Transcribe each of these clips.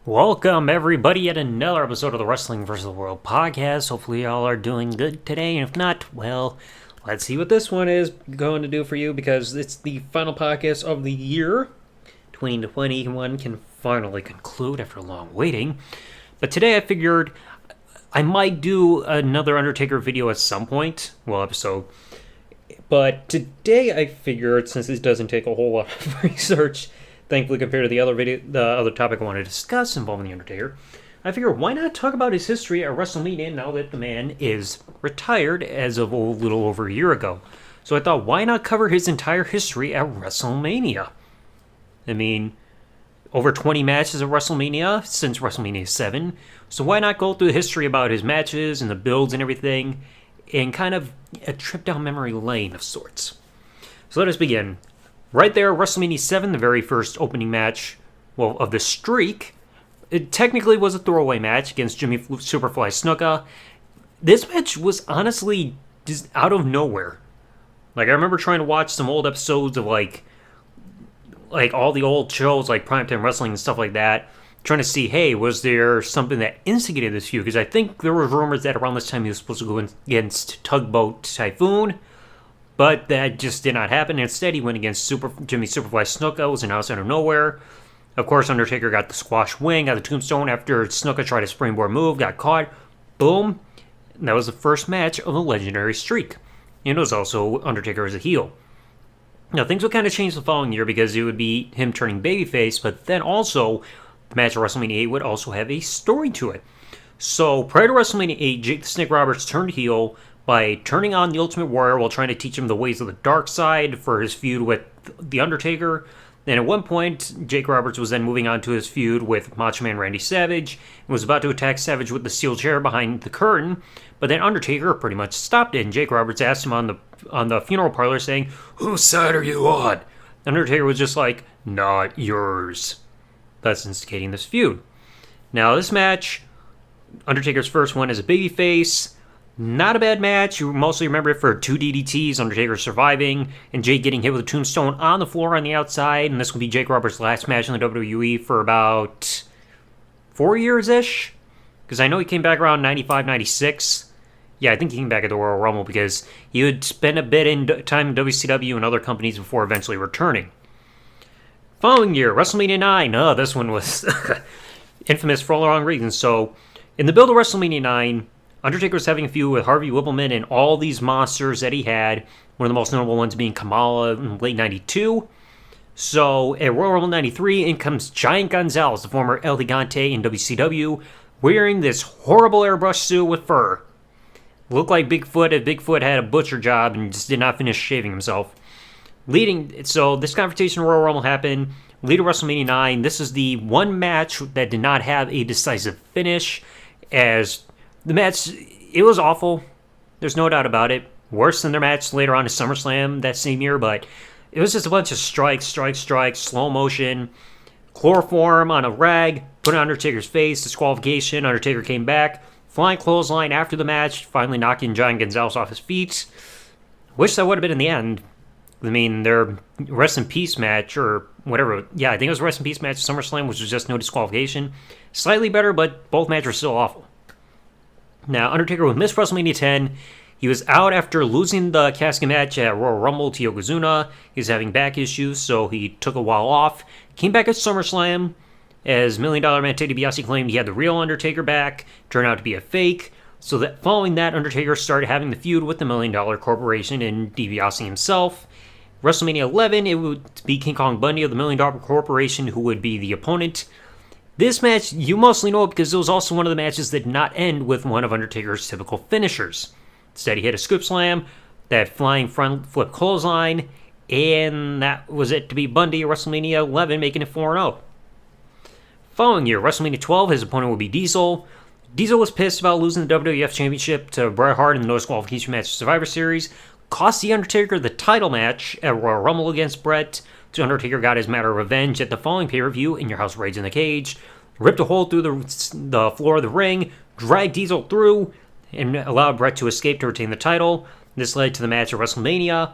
Welcome, everybody, at another episode of the Wrestling vs. the World podcast. Hopefully, y'all are doing good today, and if not, well, let's see what this one is going to do for you, because it's the final podcast of the year. 2021 can finally conclude after long waiting. But today I figured I might do another Undertaker video at some point, episode. But today I figured, since this doesn't take a whole lot of research, thankfully, compared to the other topic I wanted to discuss involving The Undertaker, I figure why not talk about his history at WrestleMania now that the man is retired as of a little over a year ago. So I thought, why not cover his entire history at WrestleMania? I mean, over 20 matches at WrestleMania since WrestleMania 7. So why not go through the history about his matches and the builds and everything, and kind of a trip down memory lane of sorts. So let us begin. Right there, WrestleMania 7, the very first opening match, of the streak. It technically was a throwaway match against Jimmy Superfly Snuka. This match was honestly just out of nowhere. I remember trying to watch some old episodes of, like all the old shows, like Primetime Wrestling and stuff like that, trying to see, hey, was there something that instigated this feud? Because I think there were rumors that around this time he was supposed to go against Tugboat Typhoon, but that just did not happen. Instead, he went against Jimmy Superfly Snuka. It was announced out of nowhere. Of course, Undertaker got the squash wing, got the tombstone after Snuka tried a springboard move, got caught. Boom. And that was the first match of the legendary streak. And it was also Undertaker as a heel. Now, things would kind of change the following year because it would be him turning babyface, but then also, the match at WrestleMania 8 would also have a story to it. So, prior to WrestleMania 8, Jake the Snake Roberts turned heel by turning on the Ultimate Warrior while trying to teach him the ways of the dark side for his feud with The Undertaker. And at one point, Jake Roberts was then moving on to his feud with Macho Man Randy Savage and was about to attack Savage with the steel chair behind the curtain, but then Undertaker pretty much stopped it, and Jake Roberts asked him on the funeral parlor saying, "Whose side are you on?" Undertaker was just like, "Not yours," thus instigating this feud. Now, this match, Undertaker's first one as a babyface, not a bad match. You mostly remember it for 2 DDTs, Undertaker surviving, and Jake getting hit with a tombstone on the floor on the outside. And this will be Jake Roberts' last match in the WWE for about 4 years-ish. Because I know he came back around 95, 96. Yeah, I think he came back at the Royal Rumble because he would spend a bit in time in WCW and other companies before eventually returning. Following year, WrestleMania 9. This one was infamous for all the wrong reasons. So, in the build of WrestleMania 9, Undertaker was having a feud with Harvey Whippleman and all these monsters that he had, one of the most notable ones being Kamala in late 92. So, at Royal Rumble 93, in comes Giant Gonzalez, the former El Gigante in WCW, wearing this horrible airbrush suit with fur. Looked like Bigfoot if Bigfoot had a butcher job and just did not finish shaving himself. So this confrontation in Royal Rumble happened, lead to WrestleMania 9. This is the one match that did not have a decisive finish, as the match, it was awful. There's no doubt about it. Worse than their match later on in SummerSlam that same year, but it was just a bunch of strikes, slow motion, chloroform on a rag, put on Undertaker's face, disqualification. Undertaker came back, flying clothesline after the match, finally knocking Giant Gonzalez off his feet. Wish that would have been in the end. I mean, their Rest in Peace match, or whatever. Yeah, I think it was Rest in Peace match at SummerSlam, which was just no disqualification. Slightly better, but both matches were still awful. Now, Undertaker would miss WrestleMania 10. He was out after losing the casket match at Royal Rumble to Yokozuna. He was having back issues, so he took a while off. Came back at SummerSlam, as $1 Million Man Ted DiBiase claimed he had the real Undertaker back. Turned out to be a fake. So that following that, Undertaker started having the feud with the $1 Million Corporation and DiBiase himself. WrestleMania 11, it would be King Kong Bundy of the $1 Million Corporation who would be the opponent. This match, you mostly know it because it was also one of the matches that did not end with one of Undertaker's typical finishers. Instead, he hit a scoop slam, that flying front flip clothesline, and that was it to be Bundy at WrestleMania 11, making it 4-0. Following year, WrestleMania 12, his opponent would be Diesel. Diesel was pissed about losing the WWF Championship to Bret Hart in the no disqualification match Survivor Series. Cost The Undertaker the title match at Royal Rumble against Bret. So Undertaker got his matter of revenge at the following pay-per-view, In Your House Raids in the Cage. Ripped a hole through the floor of the ring, dragged Diesel through, and allowed Bret to escape to retain the title. This led to the match at WrestleMania.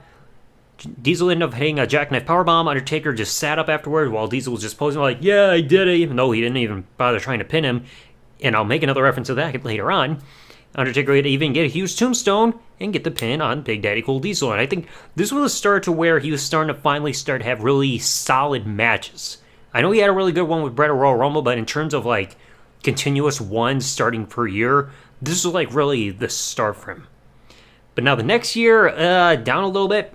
Diesel ended up hitting a jackknife powerbomb. Undertaker just sat up afterward while Diesel was just posing like, yeah, I did it, even though he didn't even bother trying to pin him. And I'll make another reference to that later on. Undertaker would even get a huge tombstone and get the pin on Big Daddy Cool Diesel. And I think this was a start to where he was starting to finally start to have really solid matches. I know he had a really good one with Brett at Royal Rumble, but in terms of like continuous ones starting per year, this was like really the start for him. But now the next year, down a little bit.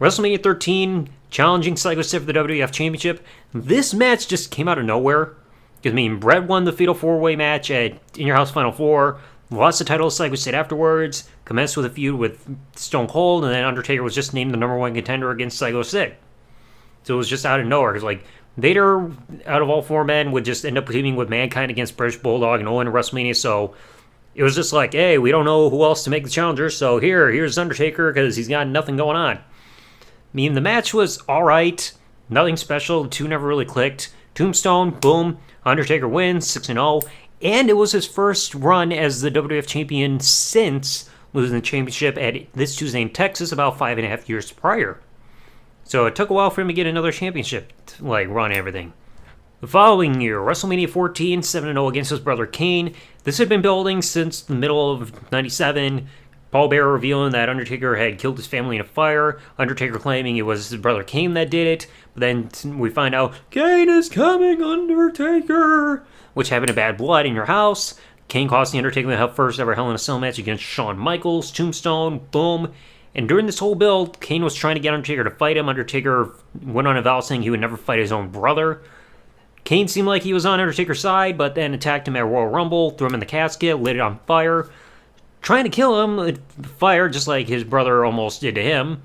WrestleMania 13, challenging Psycho Sid for the WWF Championship. This match just came out of nowhere. Because, Brett won the Fatal 4-Way match at In Your House Final 4, lost the title to Psycho Sid afterwards, commenced with a feud with Stone Cold, and then Undertaker was just named the #1 contender against Psycho Sid. So it was just out of nowhere. Because, like, Vader, out of all four men, would just end up teaming with Mankind against British Bulldog and Owen at WrestleMania, so it was just like, hey, we don't know who else to make the challenger, so here's Undertaker, because he's got nothing going on. The match was alright, nothing special, the two never really clicked. Tombstone, boom, Undertaker wins, 6-0, and it was his first run as the WWF champion since losing the championship at this Tuesday in Texas about 5.5 years prior. So it took a while for him to get another championship, like, run and everything. The following year, WrestleMania 14, 7-0 against his brother Kane. This had been building since the middle of 97. Paul Bearer revealing that Undertaker had killed his family in a fire. Undertaker claiming it was his brother Kane that did it. But then we find out, Kane is coming, Undertaker! Which happened to Bad Blood in Your House. Kane cost the Undertaker the first ever Hell in a Cell match against Shawn Michaels. Tombstone, boom. And during this whole build, Kane was trying to get Undertaker to fight him. Undertaker went on a vow saying he would never fight his own brother. Kane seemed like he was on Undertaker's side, but then attacked him at Royal Rumble, threw him in the casket, lit it on fire. Trying to kill him with fire, just like his brother almost did to him.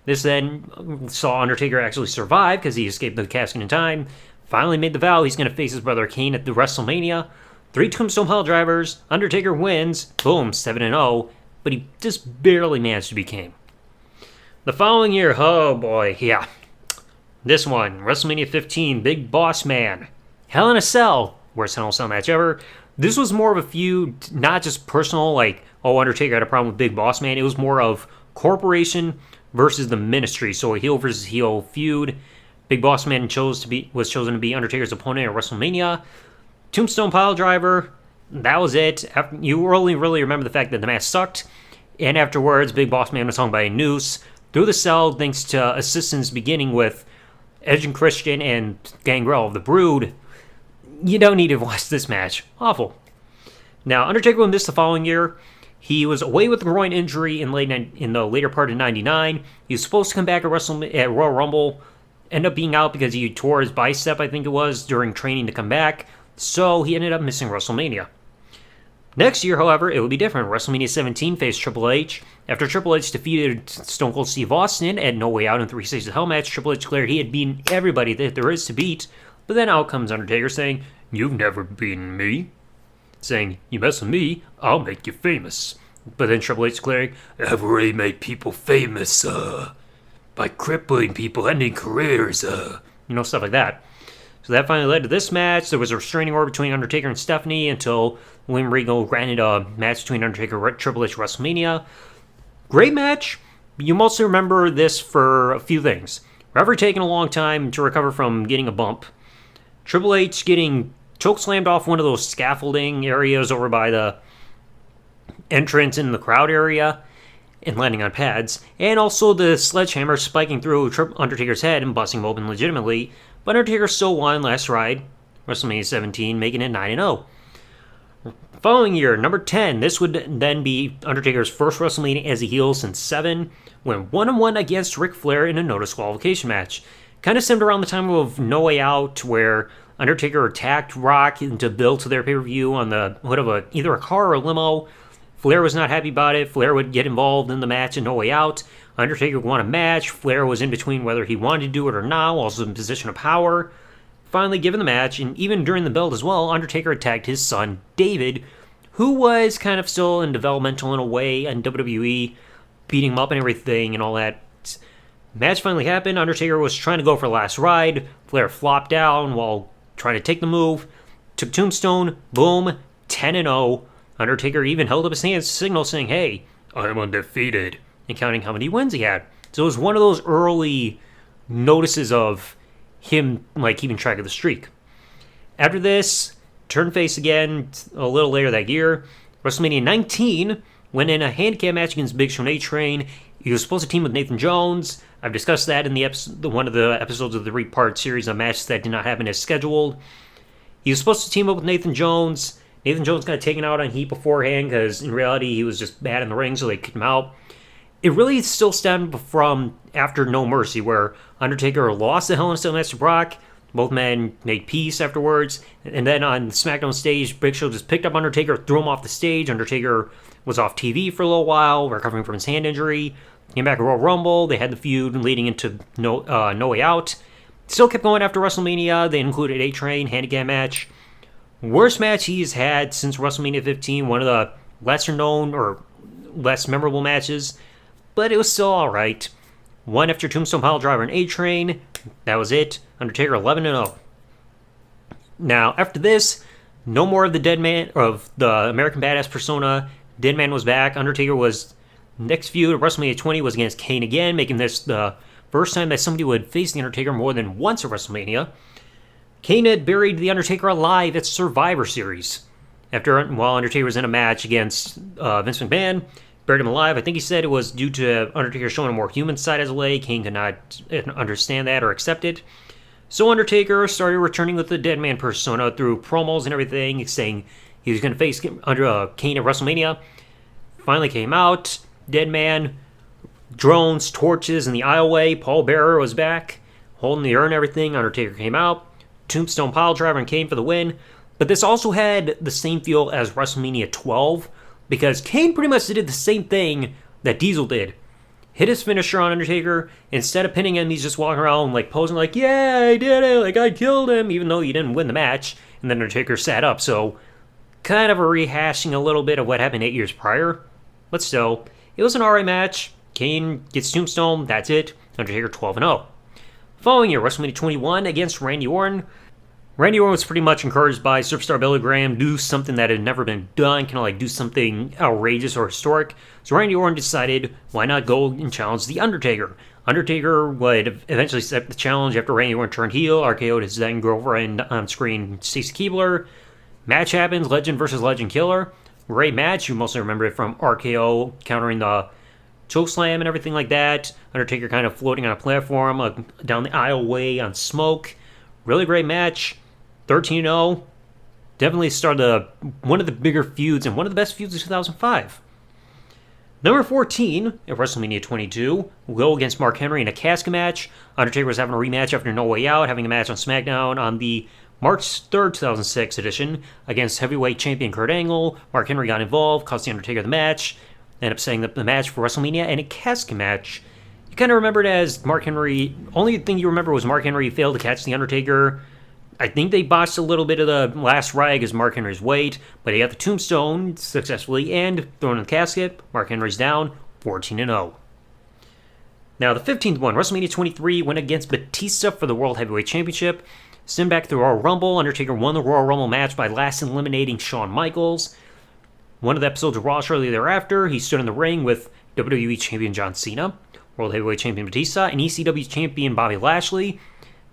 This then saw Undertaker actually survive because he escaped the casket in time. Finally made the vow he's going to face his brother Kane at the WrestleMania. 3 Tombstone Pile Drivers. Undertaker wins. Boom, 7-0. But he just barely managed to beat Kane. The following year, oh boy, yeah. This one, WrestleMania 15, Big Boss Man. Hell in a Cell. Worst Hell in a Cell match ever. This was more of a feud, not just personal, like, oh, Undertaker had a problem with Big Boss Man. It was more of corporation versus the ministry. So a heel versus heel feud. Big Boss Man was chosen to be Undertaker's opponent at WrestleMania. Tombstone Pile Driver. That was it. You only really remember the fact that the match sucked. And afterwards, Big Boss Man was hung by a noose through the cell thanks to assistance beginning with Edge and Christian and Gangrel of the Brood. You don't need to watch this match. Awful. Now, Undertaker won this the following year. He was away with a groin injury in the later part of 99. He was supposed to come back at Royal Rumble. Ended up being out because he tore his bicep, I think it was, during training to come back. So he ended up missing WrestleMania. Next year, however, it would be different. WrestleMania 17 faced Triple H. After Triple H defeated Stone Cold Steve Austin at No Way Out in 3 Stages of Hell match, Triple H declared he had beaten everybody that there is to beat. But then out comes Undertaker saying, "You've never beaten me." Saying, "You mess with me, I'll make you famous." But then Triple H declaring, "I've already made people famous, by crippling people, ending careers, stuff like that. So that finally led to this match. There was a restraining order between Undertaker and Stephanie until William Regal granted a match between Undertaker and Triple H at WrestleMania. Great match. You mostly remember this for a few things. Forever taking a long time to recover from getting a bump. Triple H getting chokeslammed off one of those scaffolding areas over by the entrance in the crowd area and landing on pads. And also the sledgehammer spiking through Undertaker's head and busting him open legitimately. But Undertaker still won last ride, WrestleMania 17, making it 9-0. Following year, number 10, this would then be Undertaker's first WrestleMania as a heel since 7, went 1-1 against Ric Flair in a no disqualification match. Kind of stemmed around the time of No Way Out, where Undertaker attacked Rock to build to their pay-per-view on the hood of either a car or a limo. Flair was not happy about it. Flair would get involved in the match in No Way Out. Undertaker won a match. Flair was in between whether he wanted to do it or not, also in position of power. Finally given the match, and even during the build as well, Undertaker attacked his son, David, who was kind of still in developmental in a way in WWE, beating him up and everything and all that. Match finally happened. Undertaker was trying to go for the last ride. Flair flopped down while trying to take the move. Took Tombstone. Boom. 10-0. Undertaker even held up his hands to signal saying, "Hey, I am undefeated," and counting how many wins he had. So it was one of those early notices of him like keeping track of the streak. After this, turned face again a little later that year. WrestleMania 19 went in a handicap match against Big Show and A-Train. He was supposed to team with Nathan Jones. I've discussed that in one of the episodes of the 3-part series of matches that did not happen as scheduled. He was supposed to team up with Nathan Jones. Nathan Jones got taken out on heat beforehand because in reality he was just bad in the ring, so they kicked him out. It really still stemmed from after No Mercy, where Undertaker lost the Hell in a Cell match to Brock. Both men made peace afterwards. And then on the SmackDown stage, Big Show just picked up Undertaker, threw him off the stage. Undertaker was off TV for a little while, recovering from his hand injury. Came back at Royal Rumble. They had the feud leading into No Way Out. Still kept going after WrestleMania. They included A-Train, handicap match. Worst match he's had since WrestleMania 15. One of the lesser known or less memorable matches. But it was still alright. One after Tombstone Piledriver and A-Train. That was it. Undertaker 11-0. Now, after this, no more of the Dead Man, of the American Badass persona. Dead Man was back. Undertaker was next feud at WrestleMania 20 was against Kane again, making this the first time that somebody would face The Undertaker more than once at WrestleMania. Kane had buried The Undertaker alive at Survivor Series. While Undertaker was in a match against Vince McMahon, buried him alive. I think he said it was due to Undertaker showing a more human side as a leg. Kane could not understand that or accept it. So Undertaker started returning with the Dead Man persona through promos and everything, saying he was going to face Kane at WrestleMania. Finally came out. Dead Man, drones, torches in the aisleway. Paul Bearer was back, holding the urn and everything. Undertaker came out. Tombstone Piledriver and Kane for the win. But this also had the same feel as WrestleMania 12, because Kane pretty much did the same thing that Diesel did. Hit his finisher on Undertaker. Instead of pinning him, he's just walking around like posing like, yeah, I did it, like I killed him, even though he didn't win the match. And then Undertaker sat up, so kind of a rehashing a little bit of what happened 8 years prior. But still, it was an alright match. Kane gets Tombstone, that's it. Undertaker 12-0. Following year, WrestleMania 21 against Randy Orton. Randy Orton was pretty much encouraged by Superstar Billy Graham to do something that had never been done, kind of like do something outrageous or historic. So Randy Orton decided, why not go and challenge The Undertaker? Undertaker would eventually accept the challenge after Randy Orton turned heel, RKO'd his then girlfriend on screen, Stacy Keibler. Match happens, Legend versus Legend Killer. Great match, you mostly remember it from RKO countering the chokeslam and everything like that. Undertaker kind of floating on a platform down the aisleway on smoke. Really great match. 13-0. Definitely started one of the bigger feuds and one of the best feuds of 2005. Number 14 at WrestleMania 22 will go against Mark Henry in a casket match. Undertaker was having a rematch after No Way Out, having a match on SmackDown on the March 3rd, 2006 edition against heavyweight champion Kurt Angle. Mark Henry got involved, cost The Undertaker the match. Ended up setting up the match for WrestleMania and a casket match. You kind of remembered as Mark Henry. Only thing you remember was Mark Henry failed to catch The Undertaker. I think they botched a little bit of the last rag as Mark Henry's weight, but he got the tombstone successfully and thrown in the casket. Mark Henry's down, 14-0. Now the 15th one, WrestleMania 23, went against Batista for the World Heavyweight Championship. Sent back to the Royal Rumble. Undertaker won the Royal Rumble match by last eliminating Shawn Michaels. One of the episodes of Raw shortly thereafter, he stood in the ring with WWE Champion John Cena, World Heavyweight Champion Batista, and ECW Champion Bobby Lashley.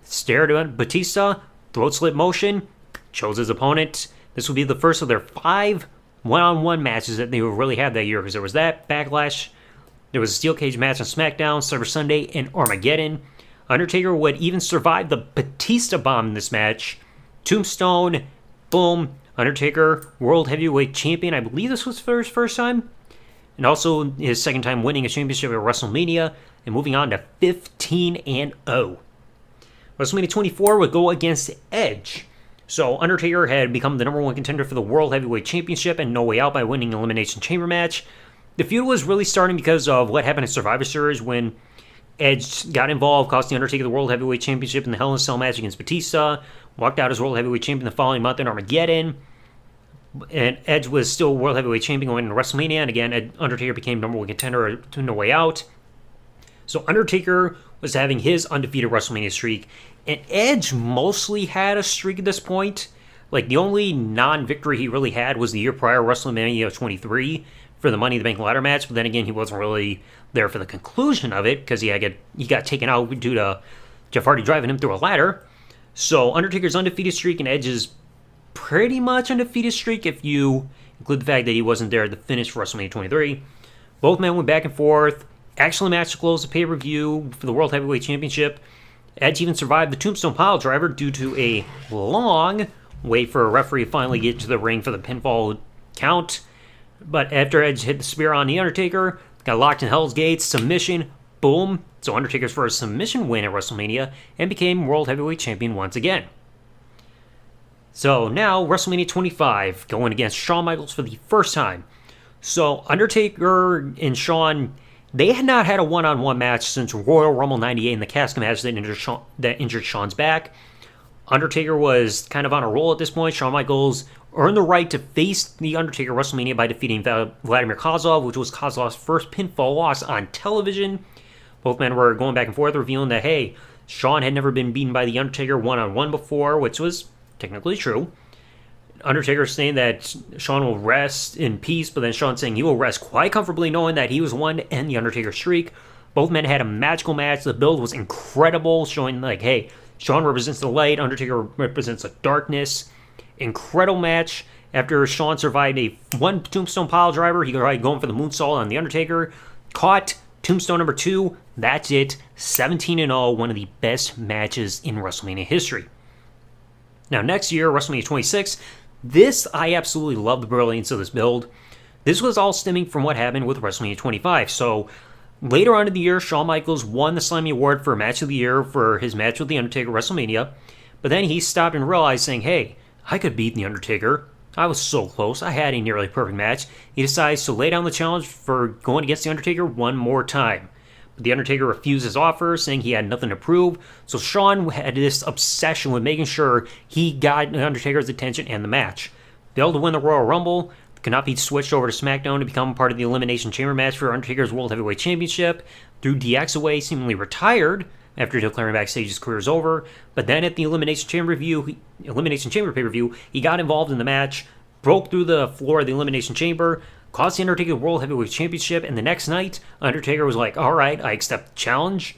Stared at Batista, throat slit motion, chose his opponent. This will be the first of their 5 one-on-one matches that they really had that year, because there was that, Backlash, there was a steel cage match on SmackDown, Cyber Sunday, and Armageddon. Undertaker would even survive the Batista bomb in this match. Tombstone, boom, Undertaker, World Heavyweight Champion. I believe this was for his first time. And also his second time winning a championship at WrestleMania. And moving on to 15-0. WrestleMania 24 would go against Edge. So Undertaker had become the number 1 contender for the World Heavyweight Championship and No Way Out by winning an Elimination Chamber match. The feud was really starting because of what happened at Survivor Series when Edge got involved, cost The Undertaker the World Heavyweight Championship in the Hell in a Cell match against Batista, walked out as World Heavyweight Champion the following month in Armageddon, and Edge was still World Heavyweight Champion going into WrestleMania, and again, Undertaker became number 1 contender to No Way Out. So Undertaker was having his undefeated WrestleMania streak, and Edge mostly had a streak at this point. Like, the only non-victory he really had was the year prior, WrestleMania 23. for the Money in the Bank ladder match, but then again, he wasn't really there for the conclusion of it because he got taken out due to Jeff Hardy driving him through a ladder. So Undertaker's undefeated streak and Edge's pretty much undefeated streak if you include the fact that he wasn't there at the finish for WrestleMania 23. Both men went back and forth. Excellent match to close the pay-per-view for the World Heavyweight Championship. Edge even survived the Tombstone Piledriver due to a long wait for a referee to finally get to the ring for the pinfall count. But after Edge hit the spear on The Undertaker, got locked in Hell's Gates, submission, boom. So Undertaker's first submission win at WrestleMania and became World Heavyweight Champion once again. So now WrestleMania 25 going against Shawn Michaels for the first time. So Undertaker and Shawn, they had not had a one-on-one match since Royal Rumble 98 in the casket match that injured Shawn's back. Undertaker was kind of on a roll at this point. Shawn Michaels earned the right to face The Undertaker at WrestleMania by defeating Vladimir Kozlov, which was Kozlov's first pinfall loss on television. Both men were going back and forth, revealing that, hey, Shawn had never been beaten by The Undertaker one-on-one before, which was technically true. Undertaker saying that Shawn will rest in peace, but then Shawn saying he will rest quite comfortably knowing that he was one to end The Undertaker's streak. Both men had a magical match. The build was incredible, showing like, hey, Shawn represents the light, Undertaker represents the darkness. Incredible match. After Shawn survived a one Tombstone Piledriver, he tried going for the moonsault on The Undertaker. Caught Tombstone number 2. That's it. 17-0, one of the best matches in WrestleMania history. Now, next year, WrestleMania 26, this, I absolutely love the brilliance of this build. This was all stemming from what happened with WrestleMania 25. So, later on in the year, Shawn Michaels won the Slammy Award for Match of the Year for his match with The Undertaker at WrestleMania. But then he stopped and realized, saying, hey, I could beat The Undertaker. I was so close. I had a nearly perfect match. He decides to lay down the challenge for going against The Undertaker one more time. But The Undertaker refused his offer, saying he had nothing to prove. So Shawn had this obsession with making sure he got The Undertaker's attention and the match. Failed to win the Royal Rumble, could not be switched over to SmackDown to become part of the Elimination Chamber match for Undertaker's World Heavyweight Championship. Threw DX away, seemingly retired after declaring backstage his career is over. But then at the Elimination Chamber pay-per-view, he got involved in the match, broke through the floor of the Elimination Chamber, cost The Undertaker the World Heavyweight Championship, and the next night, Undertaker was like, alright, I accept the challenge.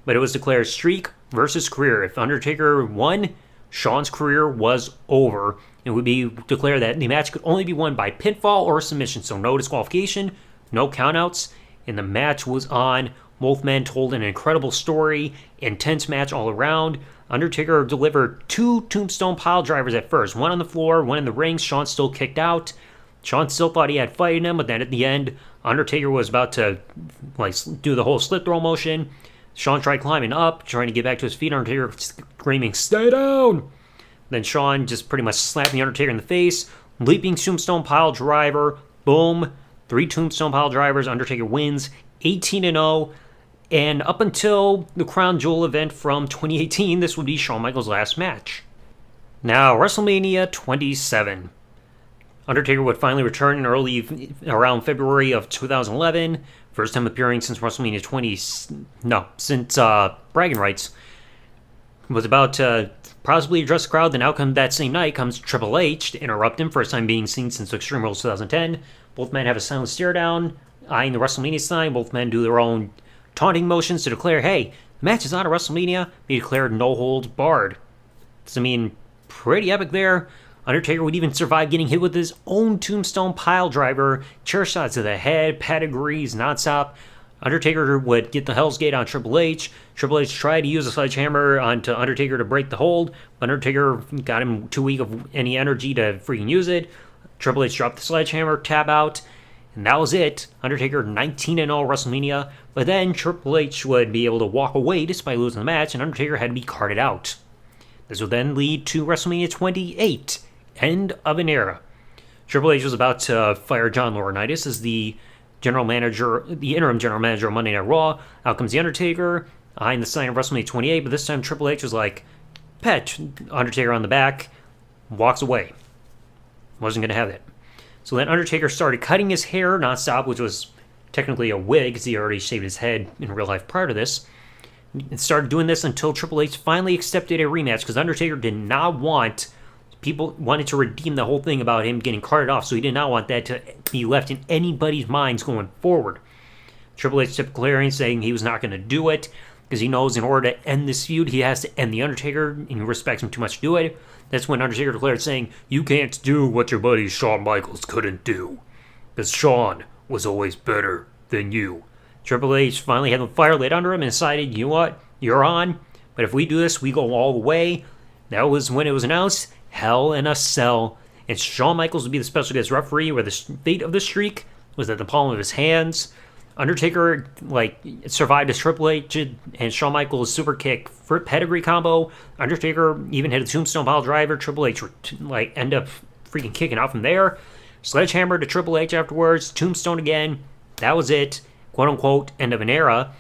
But it was declared streak versus career. If Undertaker won, Shawn's career was over. It would be declared that the match could only be won by pinfall or submission, so no disqualification, no countouts, and the match was on. Both men told an incredible story, intense match all around. Undertaker delivered 2 Tombstone Piledrivers at first, one on the floor, one in the ring. Shawn still kicked out. Shawn still thought he had fight in him, but then at the end, Undertaker was about to do the whole slip throw motion. Shawn tried climbing up, trying to get back to his feet. Undertaker screaming, "Stay down!" Then Shawn just pretty much slapped The Undertaker in the face. Leaping Tombstone Piledriver. Boom. 3 Tombstone Piledrivers. Undertaker wins 18-0. And up until the Crown Jewel event from 2018, this would be Shawn Michaels' last match. Now, WrestleMania 27. Undertaker would finally return in around February of 2011. First time appearing since WrestleMania 20. Since bragging rights. Was about to possibly address the crowd. Then out that same night comes Triple H to interrupt him. First time being seen since Extreme Rules 2010. Both men have a silent stare down, eyeing the WrestleMania sign. Both men do their own taunting motions to declare, hey, the match is not a WrestleMania. They declared no holds barred. So, pretty epic there. Undertaker would even survive getting hit with his own Tombstone Piledriver, chair shots to the head, pedigrees, nonstop. Undertaker would get the Hell's Gate on Triple H. Triple H tried to use a sledgehammer onto Undertaker to break the hold. Undertaker got him too weak of any energy to freaking use it. Triple H dropped the sledgehammer, tap out, and that was it. Undertaker 19-0 WrestleMania. But then Triple H would be able to walk away despite losing the match, and Undertaker had to be carted out. This would then lead to WrestleMania 28, end of an era. Triple H was about to fire John Laurinaitis as the interim general manager of Monday Night Raw. Out comes The Undertaker, eyeing the sign of WrestleMania 28, but this time Triple H was like, pet Undertaker on the back, walks away. Wasn't going to have it. So then Undertaker started cutting his hair nonstop, which was technically a wig, because he already shaved his head in real life prior to this. And started doing this until Triple H finally accepted a rematch, because Undertaker did not want people wanted to redeem the whole thing about him getting carted off, so he did not want that to be left in anybody's minds going forward. Triple H kept declaring, saying he was not going to do it, because he knows in order to end this feud, he has to end The Undertaker, and he respects him too much to do it. That's when Undertaker declared, saying, "You can't do what your buddy Shawn Michaels couldn't do, because Shawn was always better than you." Triple H finally had the fire lit under him and decided, you know what, you're on, but if we do this, we go all the way. That was when it was announced, Hell in a Cell, and Shawn Michaels would be the special guest referee, where the fate of the streak was at the palm of his hands. Undertaker survived a Triple H and Shawn Michaels super kick for pedigree combo. Undertaker even hit a tombstone pile driver. Triple H end up freaking kicking out from there. Sledgehammer to Triple H afterwards. Tombstone again. That was it. Quote unquote end of an era.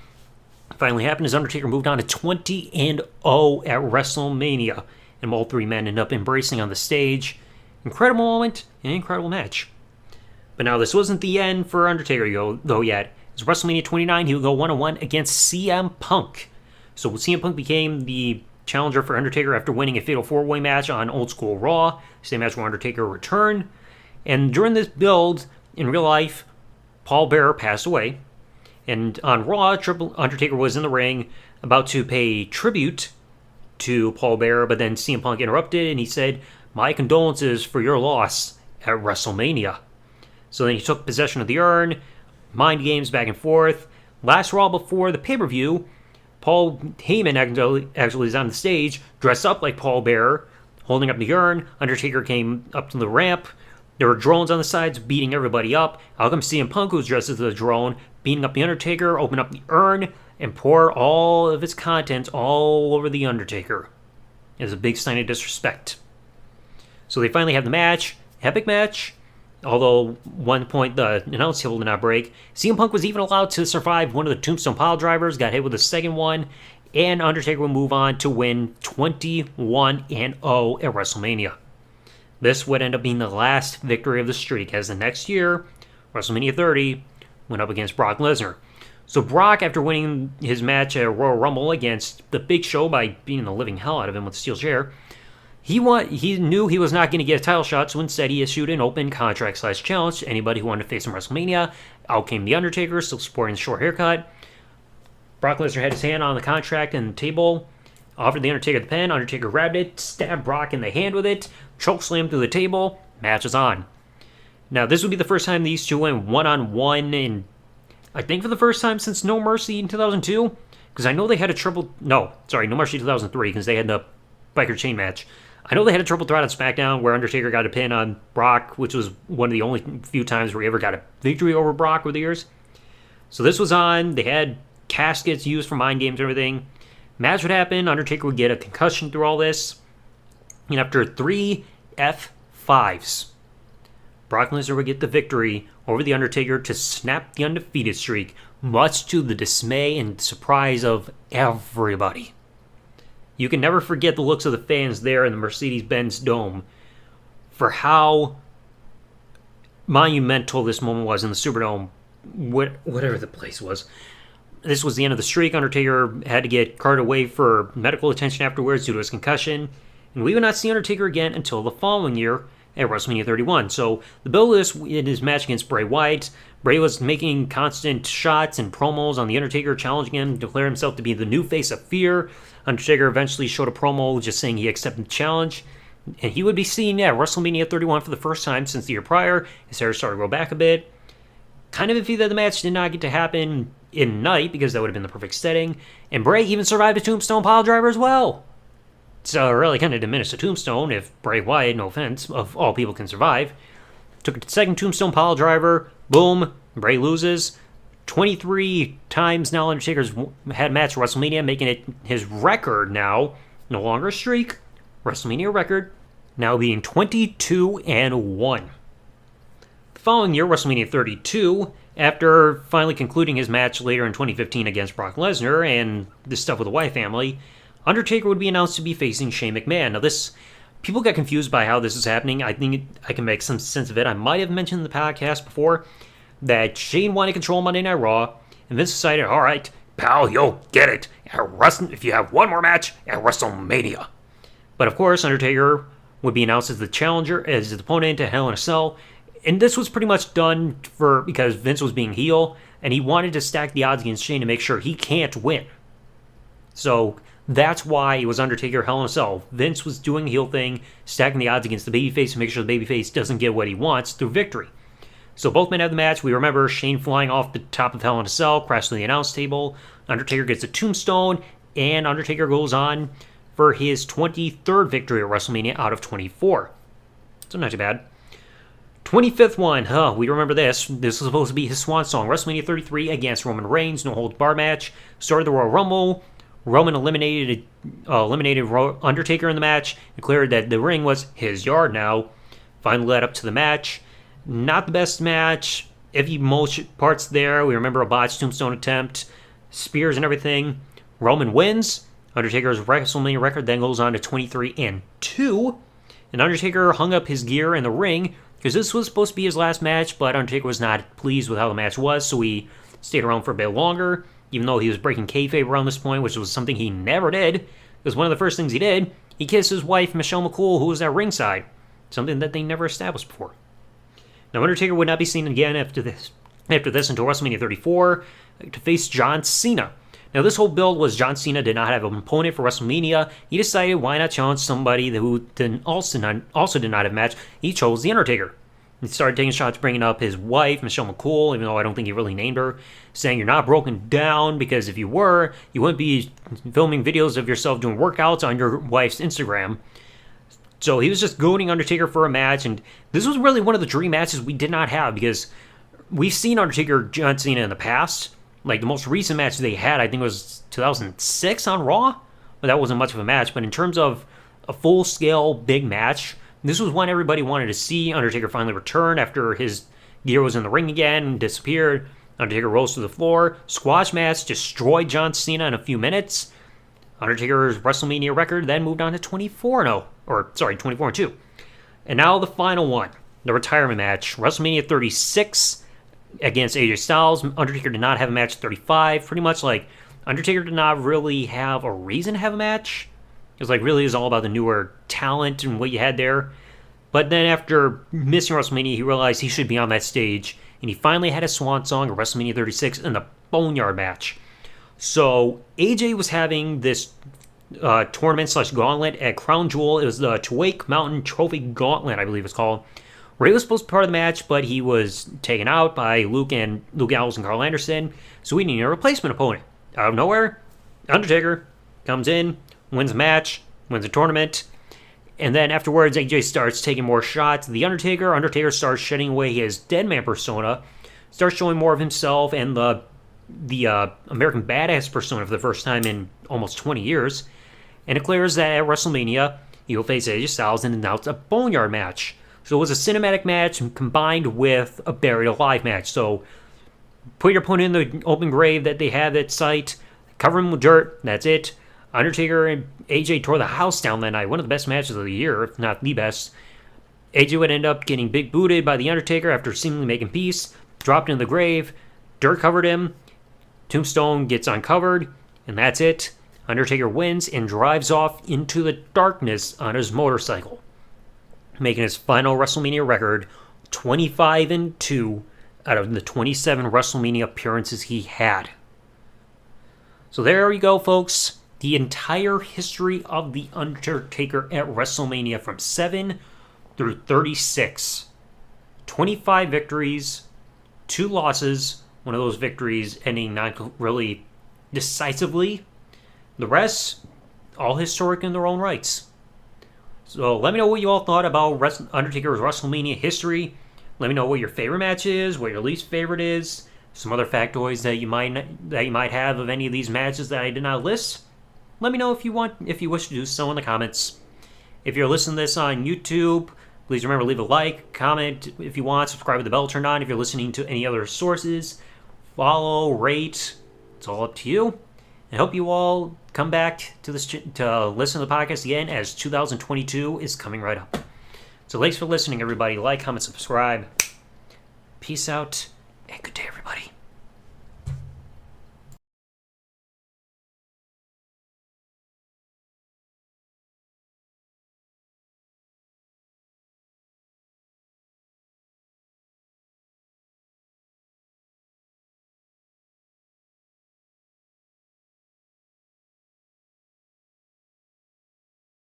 Finally happened as Undertaker moved on to 20-0 at WrestleMania, and all three men end up embracing on the stage. Incredible moment, an incredible match. But now this wasn't the end for Undertaker though yet. As WrestleMania 29, he would go 1-on-1 against CM Punk. So CM Punk became the challenger for Undertaker after winning a Fatal 4-Way match on Old School Raw. Same match where Undertaker returned. And during this build, in real life, Paul Bearer passed away. And on Raw, Undertaker was in the ring about to pay tribute to Paul Bearer, but then CM Punk interrupted and he said, "My condolences for your loss at WrestleMania." So then he took possession of the urn, mind games back and forth. Last Raw before the pay-per-view, Paul Heyman actually is on the stage, dressed up like Paul Bearer, holding up the urn. Undertaker came up to the ramp. There were drones on the sides beating everybody up. Out comes CM Punk, who's dressed as the drone, beating up the Undertaker, open up the urn, and pour all of its contents all over the Undertaker. It was a big sign of disrespect. So they finally have the match, epic match. Although, one point, the announce table did not break. CM Punk was even allowed to survive one of the tombstone pile drivers, got hit with a second one, and Undertaker would move on to win 21-0 at WrestleMania. This would end up being the last victory of the streak, as the next year, WrestleMania 30, went up against Brock Lesnar. So Brock, after winning his match at Royal Rumble against The Big Show by beating the living hell out of him with a steel chair, he knew he was not going to get a title shot, so instead he issued an open contract/challenge to anybody who wanted to face him at WrestleMania. Out came The Undertaker, still sporting the short haircut. Brock Lesnar had his hand on the contract and the table, offered The Undertaker the pen. Undertaker grabbed it, stabbed Brock in the hand with it, chokeslammed through the table. Match is on. Now, this would be the first time these two went one-on-one in, I think, for the first time since No Mercy in 2002. Because I know they had a No Mercy 2003, because they had the biker chain match. I know they had a triple threat on SmackDown where Undertaker got a pin on Brock, which was one of the only few times where he ever got a victory over Brock over the years. So this was on. They had caskets used for mind games and everything. Match would happen. Undertaker would get a concussion through all this. And after 3 F5s, Brock Lesnar would get the victory over The Undertaker to snap the undefeated streak, much to the dismay and surprise of everybody. You can never forget the looks of the fans there in the Mercedes-Benz Dome for how monumental this moment was in the Superdome, whatever the place was. This was the end of the streak. Undertaker had to get carted away for medical attention afterwards due to his concussion, and we would not see Undertaker again until the following year at WrestleMania 31. So the build of this in his match against Bray Wyatt, Bray was making constant shots and promos on The Undertaker, challenging him to declare himself to be the new face of fear. Undertaker eventually showed a promo just saying he accepted the challenge, and he would be seen at WrestleMania 31 for the first time since the year prior. His hair started to grow back a bit. Kind of iffy that the match did not get to happen in night, because that would have been the perfect setting, and Bray even survived a tombstone pile driver as well. So it really kind of diminished the tombstone if Bray Wyatt, no offense, of all people can survive. Took a second tombstone pile driver, boom, Bray loses. 23 times now Undertaker's had a match at WrestleMania, making it his record now. No longer a streak. WrestleMania record. Now being 22-1. The following year, WrestleMania 32, after finally concluding his match later in 2015 against Brock Lesnar and this stuff with the Wyatt family, Undertaker would be announced to be facing Shane McMahon. Now people got confused by how this is happening. I think I can make some sense of it. I might have mentioned in the podcast before that Shane wanted control of Monday Night Raw, and Vince decided, all right, pal, you'll get it if you have one more match at WrestleMania. But of course, Undertaker would be announced as the challenger, as his opponent at Hell in a Cell. And this was pretty much done because Vince was being heel, and he wanted to stack the odds against Shane to make sure he can't win. So that's why it was Undertaker Hell in a Cell. Vince was doing the heel thing, stacking the odds against the babyface to make sure the babyface doesn't get what he wants through victory. So both men have the match. We remember Shane flying off the top of Hell in a Cell, crashed to the announce table. Undertaker gets a tombstone, and Undertaker goes on for his 23rd victory at WrestleMania out of 24. So not too bad. 25th one, we remember this. This was supposed to be his swan song. WrestleMania 33 against Roman Reigns, no holds barred match. Started the Royal Rumble. Roman eliminated Undertaker in the match, declared that the ring was his yard now. Finally led up to the match. Not the best match. Iffy most parts there. We remember a botched tombstone attempt, spears and everything. Roman wins. Undertaker's WrestleMania record then goes on to 23-2. And Undertaker hung up his gear in the ring because this was supposed to be his last match, but Undertaker was not pleased with how the match was, so he stayed around for a bit longer, even though he was breaking kayfabe around this point, which was something he never did. Because one of the first things he did, he kissed his wife, Michelle McCool, who was at ringside. Something that they never established before. Now, Undertaker would not be seen again after this until WrestleMania 34 to face John Cena. Now, this whole build was John Cena did not have an opponent for WrestleMania. He decided why not challenge somebody who also did not have a match. He chose The Undertaker. He started taking shots, bringing up his wife, Michelle McCool, even though I don't think he really named her, saying you're not broken down, because if you were, you wouldn't be filming videos of yourself doing workouts on your wife's Instagram. So he was just goading Undertaker for a match, and this was really one of the dream matches we did not have, because we've seen Undertaker John Cena in the past. Like, the most recent match they had, I think, was 2006 on Raw. But that wasn't much of a match. But in terms of a full-scale big match, this was one everybody wanted to see. Undertaker finally returned after his gear was in the ring again and disappeared. Undertaker rose to the floor. Squash match destroyed John Cena in a few minutes. Undertaker's WrestleMania record then moved on to 24-2. And now the final one, the retirement match. WrestleMania 36 against AJ Styles. Undertaker did not have a match at 35. Pretty much like Undertaker did not really have a reason to have a match. It was like really it was all about the newer talent and what you had there. But then after missing WrestleMania, he realized he should be on that stage. And he finally had a swan song at WrestleMania 36 in the Boneyard match. So AJ was having this tournament/gauntlet at Crown Jewel. It was the Twake Mountain Trophy Gauntlet, I believe it's called. Ray was supposed to be part of the match, but he was taken out by Luke Gallows and Carl Anderson, so we needed a replacement opponent. Out of nowhere, Undertaker comes in, wins a match, wins a tournament, and then afterwards AJ starts taking more shots. The Undertaker starts shedding away his dead man persona, starts showing more of himself and the American Badass persona for the first time in almost 20 years, and declares that at WrestleMania he will face AJ Styles and announce a Boneyard match. So it was a cinematic match combined with a buried alive match. So put your opponent in the open grave that they have at site, cover him with dirt, that's it. Undertaker and AJ tore the house down that night. One of the best matches of the year, if not the best. AJ would end up getting big booted by the Undertaker after seemingly making peace, dropped into the grave, dirt covered him, tombstone gets uncovered, and that's it. Undertaker wins and drives off into the darkness on his motorcycle, making his final WrestleMania record 25-2 out of the 27 WrestleMania appearances he had. So there you go, folks. The entire history of The Undertaker at WrestleMania from 7 through 36. 25 victories, 2 losses, one of those victories ending not really decisively. The rest, all historic in their own rights. So let me know what you all thought about Undertaker's WrestleMania history. Let me know what your favorite match is, what your least favorite is, some other factoids that you might have of any of these matches that I did not list. Let me know if you wish to do so in the comments. If you're listening to this on YouTube, please remember to leave a like, comment if you want, subscribe with the bell turned on if you're listening to any other sources. Follow, rate, it's all up to you. I hope you all come back to listen to the podcast again as 2022 is coming right up. So thanks for listening, everybody. Like, comment, subscribe. Peace out, and good day, everybody.